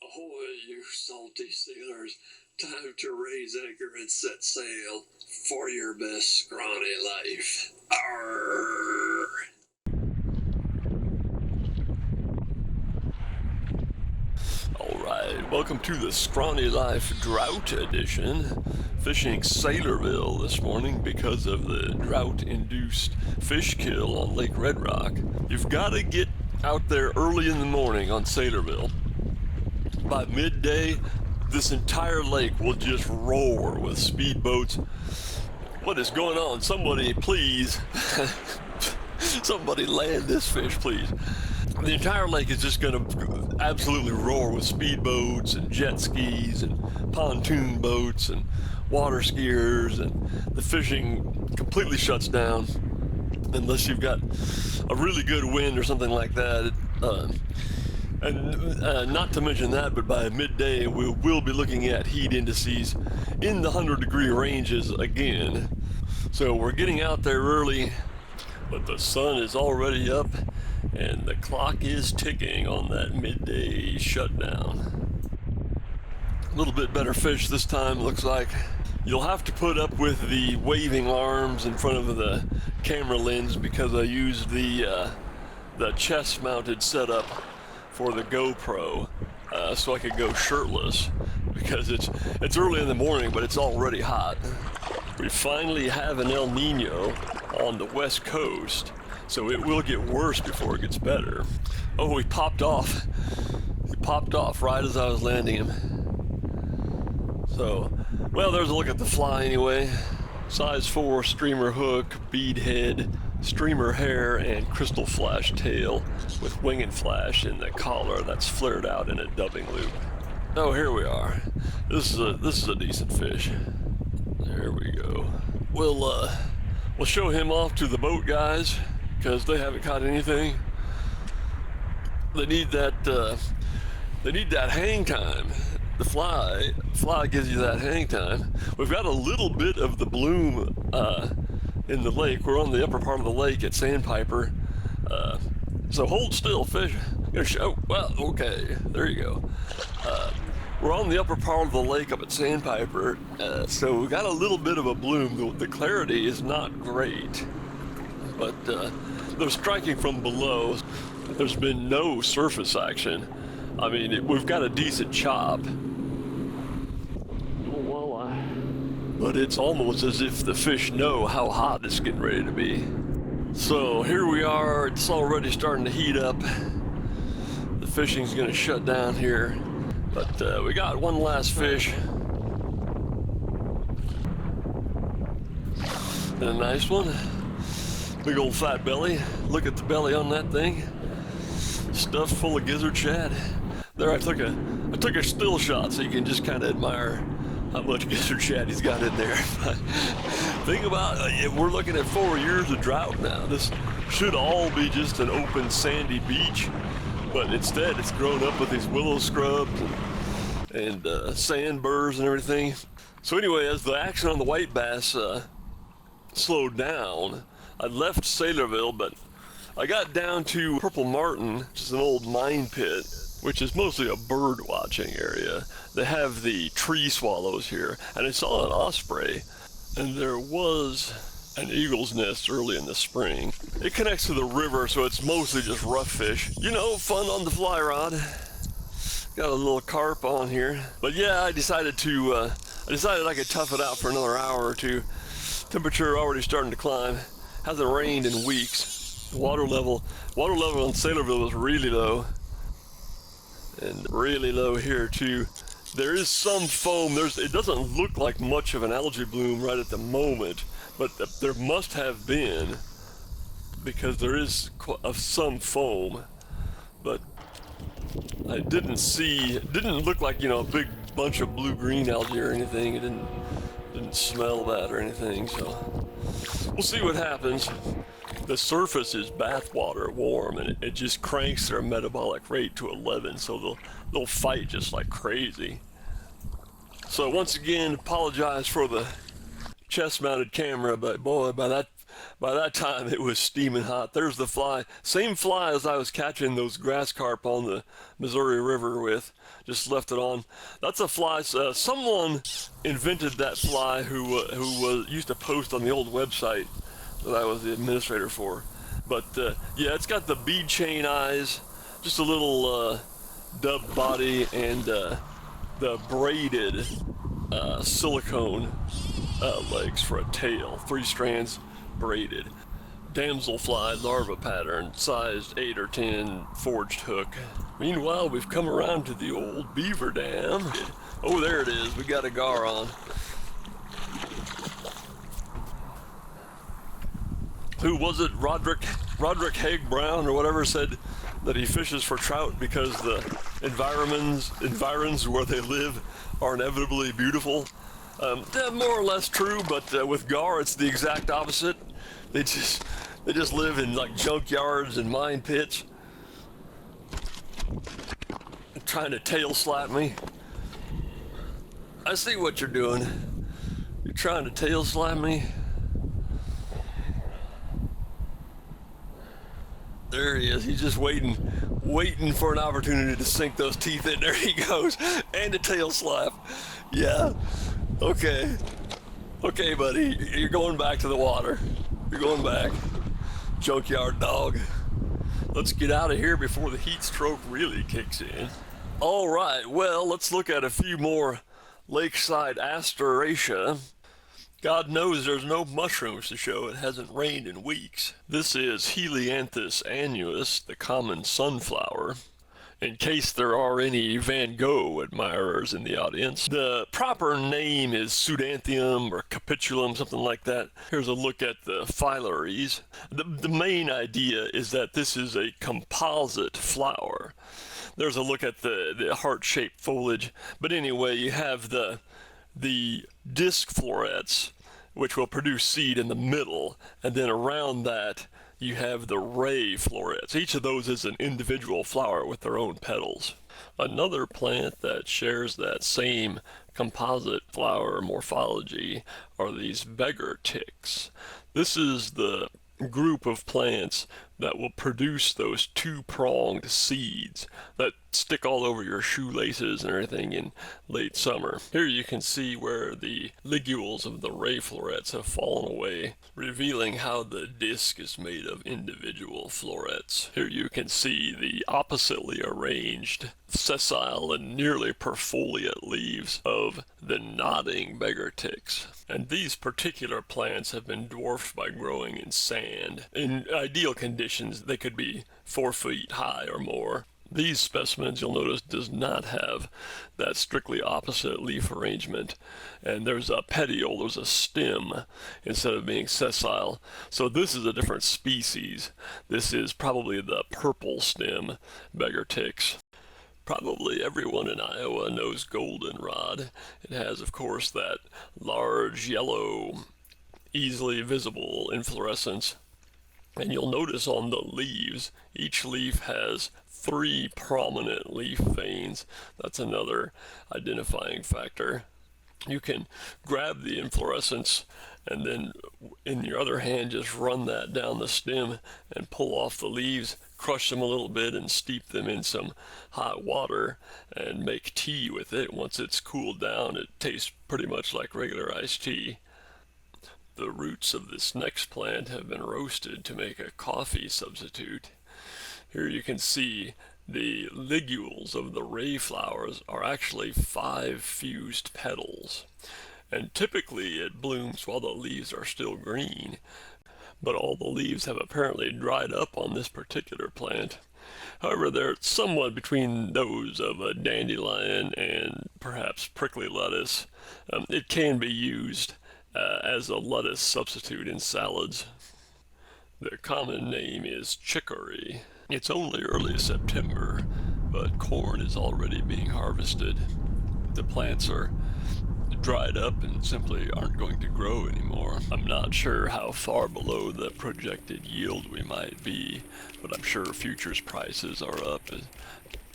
Ahoy, you salty sailors. Time to raise anchor and set sail for your best scrawny life. Arrgh. Alright, welcome to the Scrawny Life Drought Edition. Fishing Saylorville this morning because of the drought-induced fish kill on Lake Red Rock. You've got to get out there early in the morning on Saylorville. By midday, this entire lake will just roar with speedboats. What is going on? Somebody, please. Somebody land this fish, please. The entire lake is just going to absolutely roar with speedboats and jet skis and pontoon boats and water skiers, and the fishing completely shuts down unless you've got a really good wind or something like that. And not to mention that, but by midday we will be looking at heat indices in the 100-degree ranges again. So we're getting out there early, but the sun is already up and the clock is ticking on that midday shutdown. A little bit better fish this time, looks like. You'll have to put up with the waving arms in front of the camera lens because I used the chest-mounted setup for the GoPro, so I could go shirtless because it's early in the morning, but it's already hot. We finally have an El Nino on the west coast, so it will get worse before it gets better. Oh, he popped off. He popped off right as I was landing him. So, well, there's a look at the fly anyway. Size 4 streamer hook, bead head, streamer hair, and crystal flash tail with wing and flash in the collar that's flared out in a dubbing loop. Oh, here we are. This is a decent fish. There we go. We'll show him off to the boat guys because they haven't caught anything. They need that hang time. The fly gives you that hang time. We've got a little bit of the bloom in the lake. We're on the upper part of the lake at Sandpiper. So hold still, fish. Oh, well, okay, there you go. We're on the upper part of the lake up at Sandpiper, so we got a little bit of a bloom. The clarity is not great, but they're striking from below. There's been no surface action. I mean, we've got a decent chop. But it's almost as if the fish know how hot it's getting ready to be. So here we are, it's already starting to heat up. The fishing's gonna shut down here. But we got one last fish. And a nice one. Big old fat belly. Look at the belly on that thing. Stuffed full of gizzard shad. There, I took a still shot so you can just kind of admire how much gizzard shad he's got in there. Think about it, we're looking at 4 years of drought now. This should all be just an open sandy beach, but instead it's grown up with these willow scrubs and sand burrs and everything. So anyway, as the action on the white bass slowed down, I left Saylorville, but I got down to Purple Martin, which is an old mine pit, which is mostly a bird watching area. They have the tree swallows here, and I saw an osprey, and there was an eagle's nest early in the spring. It connects to the river, so it's mostly just rough fish. You know, fun on the fly rod. Got a little carp on here. But yeah, I decided I could tough it out for another hour or two. Temperature already starting to climb. Hasn't rained in weeks. The water level on Saylorville was really low. And really low here too. There is some foam. It doesn't look like much of an algae bloom right at the moment, but there must have been because there is some foam. But I didn't look like, you know, a big bunch of blue-green algae or anything. It didn't smell that or anything. So we'll see what happens. The surface is bathwater warm, and it just cranks their metabolic rate to 11, so they'll fight just like crazy. So once again, apologize for the chest-mounted camera, but boy, by by that time it was steaming hot. There's the fly, same fly as I was catching those grass carp on the Missouri River with. Just left it on. That's a fly. Someone invented that fly who used to post on the old website that I was the administrator for. But yeah, it's got the bead chain eyes, just a little dub body, and the braided silicone legs for a tail. 3 strands braided. Damselfly larva pattern, sized 8 or 10, forged hook. Meanwhile, we've come around to the old beaver dam. Oh, there it is. We got a gar on. Who was it? Roderick Haig Brown or whatever said that he fishes for trout because the environs where they live are inevitably beautiful. More or less true, but with gar it's the exact opposite. They just live in like junkyards and mine pits. Trying to tail slap me. I see what you're doing. You're trying to tail slap me. There he is. He's just waiting for an opportunity to sink those teeth in. There he goes. And a tail slap. Yeah. Okay. Okay, buddy. You're going back to the water. You're going back. Junkyard dog. Let's get out of here before the heat stroke really kicks in. All right. Well, let's look at a few more lakeside Asteraceae. God knows there's no mushrooms to show. It hasn't rained in weeks. This is Helianthus annuus, the common sunflower. In case there are any Van Gogh admirers in the audience, the proper name is Pseudanthium or Capitulum, something like that. Here's a look at the phylaries. The main idea is that this is a composite flower. There's a look at the heart-shaped foliage. But anyway, you have the disc florets, which will produce seed in the middle, and then around that you have the ray florets. Each of those is an individual flower with their own petals. Another plant that shares that same composite flower morphology are these beggar ticks. This is the group of plants that will produce those 2-pronged seeds that stick all over your shoelaces and everything in late summer. Here you can see where the ligules of the ray florets have fallen away, revealing how the disc is made of individual florets. Here you can see the oppositely arranged sessile and nearly perfoliate leaves of the nodding beggar ticks. And these particular plants have been dwarfed by growing in sand. In ideal conditions, they could be 4 feet high or more. These specimens, you'll notice, does not have that strictly opposite leaf arrangement. And there's a petiole, there's a stem, instead of being sessile. So this is a different species. This is probably the purple stem beggar ticks. Probably everyone in Iowa knows goldenrod. It has, of course, that large yellow, easily visible inflorescence. And you'll notice on the leaves, each leaf has 3 prominent leaf veins. That's another identifying factor. You can grab the inflorescence and then in your other hand just run that down the stem and pull off the leaves, crush them a little bit and steep them in some hot water and make tea with it. Once it's cooled down, it tastes pretty much like regular iced tea. The roots of this next plant have been roasted to make a coffee substitute. Here you can see the ligules of the ray flowers are actually 5 fused petals. And typically it blooms while the leaves are still green, but all the leaves have apparently dried up on this particular plant. However, they're somewhat between those of a dandelion and perhaps prickly lettuce. It can be used as a lettuce substitute in salads. Their common name is chicory. It's only early September, but corn is already being harvested. The plants are dried up and simply aren't going to grow anymore. I'm not sure how far below the projected yield we might be, but I'm sure futures prices are up as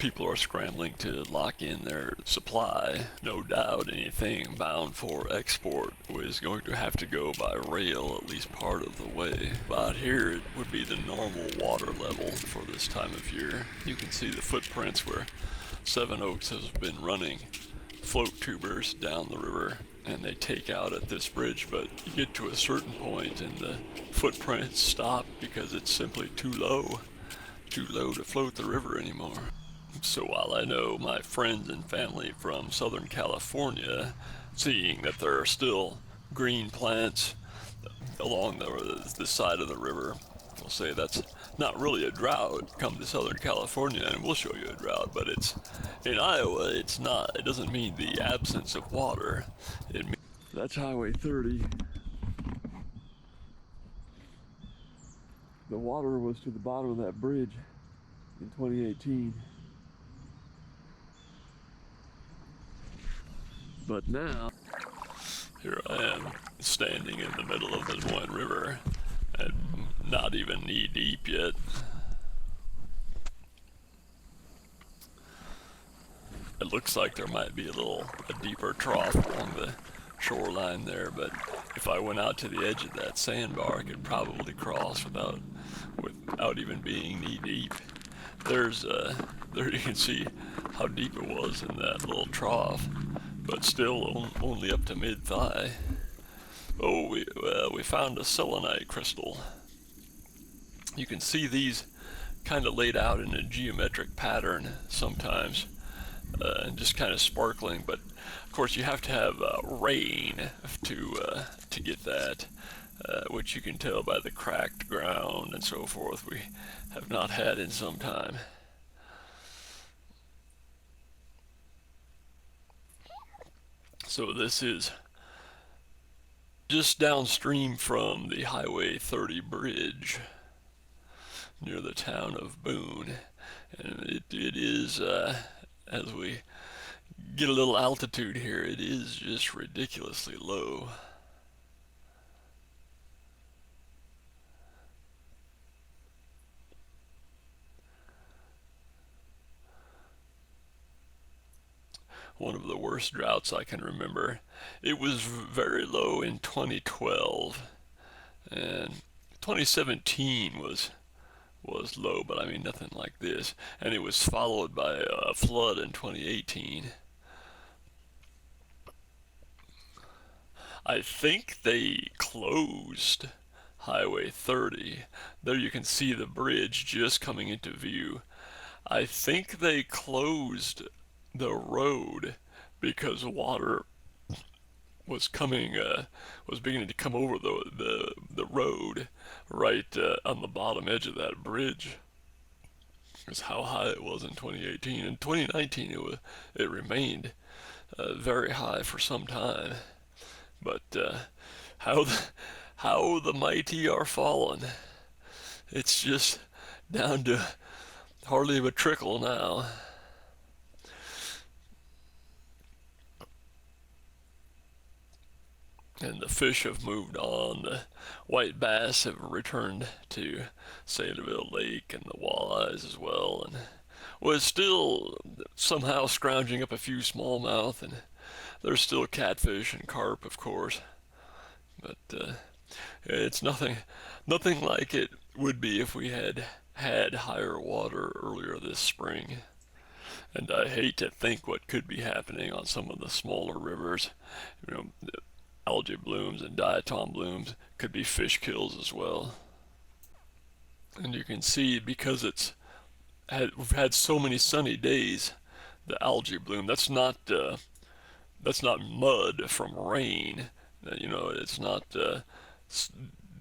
people are scrambling to lock in their supply. No doubt anything bound for export is going to have to go by rail at least part of the way. About here it would be the normal water level for this time of year. You can see the footprints where Seven Oaks has been running float tubers down the river, and they take out at this bridge, but you get to a certain point and the footprints stop because it's simply too low to float the river anymore. So while I know my friends and family from Southern California, seeing that there are still green plants along the side of the river, will say that's not really a drought. Come to Southern California and we'll show you a drought, but it's in Iowa. It's not. It doesn't mean the absence of water. It means that's Highway 30. The water was to the bottom of that bridge in 2018. But now, here I am standing in the middle of the Des Moines River and not even knee deep yet. It looks like there might be a deeper trough along the shoreline there, but if I went out to the edge of that sandbar, I could probably cross without even being knee deep. There you can see how deep it was in that little trough, but still only up to mid-thigh. Oh, we found a selenite crystal. You can see these kind of laid out in a geometric pattern sometimes, and just kind of sparkling, but of course you have to have rain to get that, which you can tell by the cracked ground and so forth. We have not had in some time. So this is just downstream from the Highway 30 bridge near the town of Boone, and it is as we get a little altitude here, it is just ridiculously low. One of the worst droughts I can remember. It was very low in 2012, and 2017 was low, but I mean nothing like this. And it was followed by a flood in 2018. I think they closed Highway 30. There you can see the bridge just coming into view. I think they closed the road because water was beginning to come over the road right on the bottom edge of that bridge. That's how high it was in 2018. In 2019, it remained very high for some time. But how the mighty are fallen. It's just down to hardly a trickle now. And the fish have moved on. The white bass have returned to Saylorville Lake, and the walleyes as well, and was still somehow scrounging up a few smallmouth, and there's still catfish and carp, of course, but it's nothing like it would be if we had higher water earlier this spring. And I hate to think what could be happening on some of the smaller rivers. You know, algae blooms and diatom blooms could be fish kills as well. And you can see, because we've had so many sunny days, the algae bloom. That's not mud from rain. It's not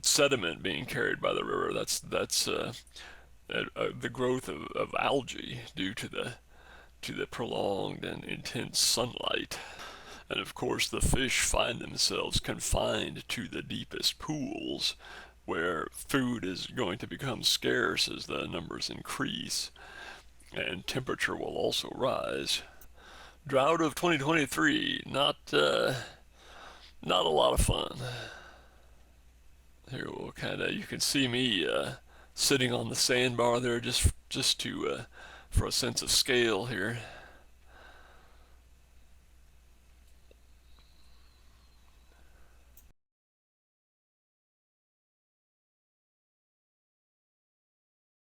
sediment being carried by the river. That's the growth of algae due to the prolonged and intense sunlight. And of course the fish find themselves confined to the deepest pools, where food is going to become scarce as the numbers increase, and temperature will also rise. Drought of 2023, not a lot of fun. Here you can see me sitting on the sandbar there just to for a sense of scale here.